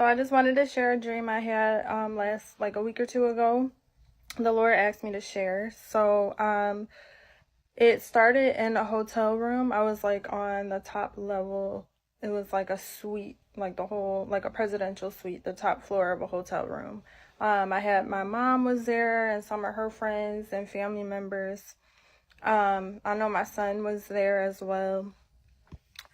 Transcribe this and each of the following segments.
So I just wanted to share a dream I had like a week or two ago. The Lord asked me to share. It started in a hotel room. I was like on the top level. It was like a suite, like the whole like a presidential suite, the top floor of a hotel room. I had my mom was there and some of her friends and family members. I know my son was there as well.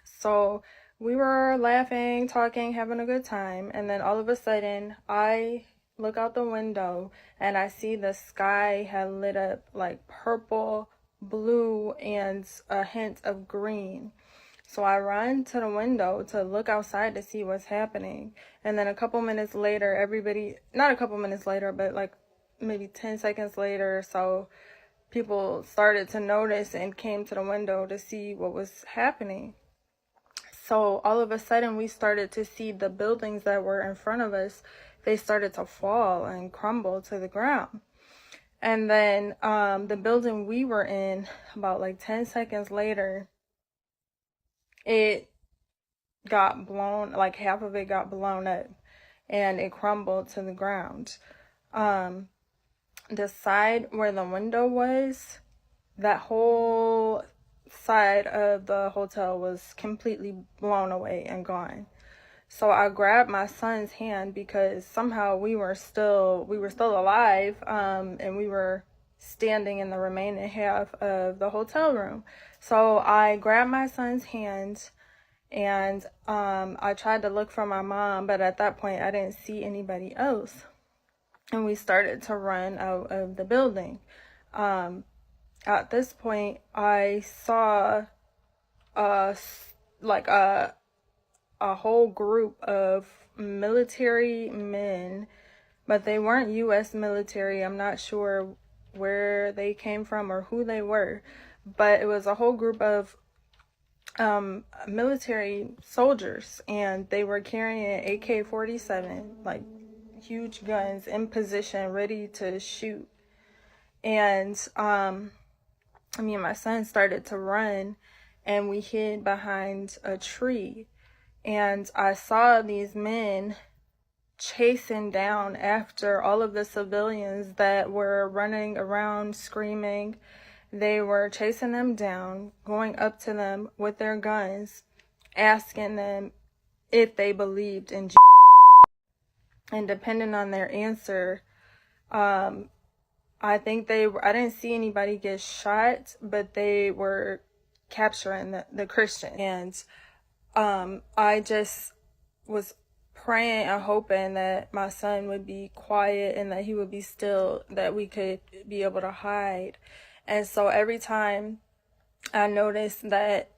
So we were laughing, talking, having a good time, and then all of a sudden I look out the window and I see the sky had lit up like purple, blue, and a hint of green. So I run to the window to look outside to see what's happening. And then a couple minutes later, not a couple minutes later, but like maybe 10 seconds later or so, people started to notice and came to the window to see what was happening. So all of a sudden we started to see the buildings that were in front of us, they started to fall and crumble to the ground. And then the building we were in, about like 10 seconds later, it got blown, like half of it got blown up and it crumbled to the ground. The side where the window was, that whole side of the hotel was completely blown away and gone. So I grabbed my son's hand because somehow we were still alive, and we were standing in the remaining half of the hotel room. So I grabbed my son's hand and I tried to look for my mom, but at that point I didn't see anybody else. And we started to run out of the building. At this point, I saw like a whole group of military men, but they weren't U.S. military. I'm not sure where they came from or who they were, but it was a whole group of military soldiers, and they were carrying AK-47, like huge guns in position, ready to shoot. And me and my son started to run and we hid behind a tree. And I saw these men chasing down after all of the civilians that were running around screaming. They were chasing them down, going up to them with their guns, asking them if they believed in Jesus. And depending on their answer, I didn't see anybody get shot, but they were capturing the Christian. And I just was praying and hoping that my son would be quiet and that he would be still, that we could be able to hide. And so every time I noticed that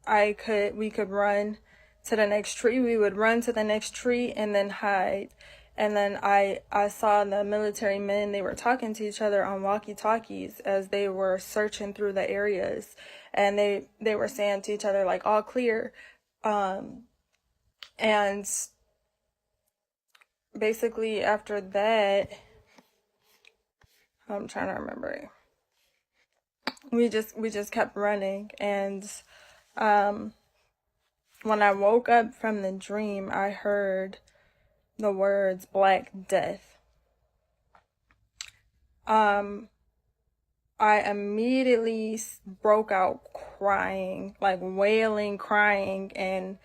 we could run to the next tree, we would run to the next tree and then hide. And then I saw the military men, they were talking to each other on walkie-talkies as they were searching through the areas. And they were saying to each other, like, all clear. And basically after that, I'm trying to remember. We just kept running. And when I woke up from the dream, I heard the words Black Death. I immediately broke out crying, like wailing, crying, and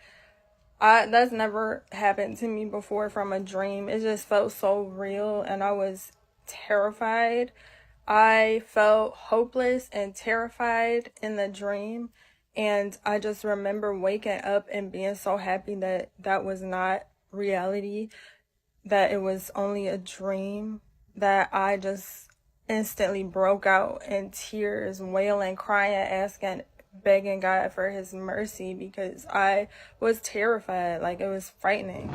that's never happened to me before from a dream. It just felt so real and I was terrified. I felt hopeless and terrified in the dream, and I just remember waking up and being so happy that that was not reality, that it was only a dream, that I just instantly broke out in tears, wailing, crying, asking, begging God for his mercy because I was terrified. Like, it was frightening.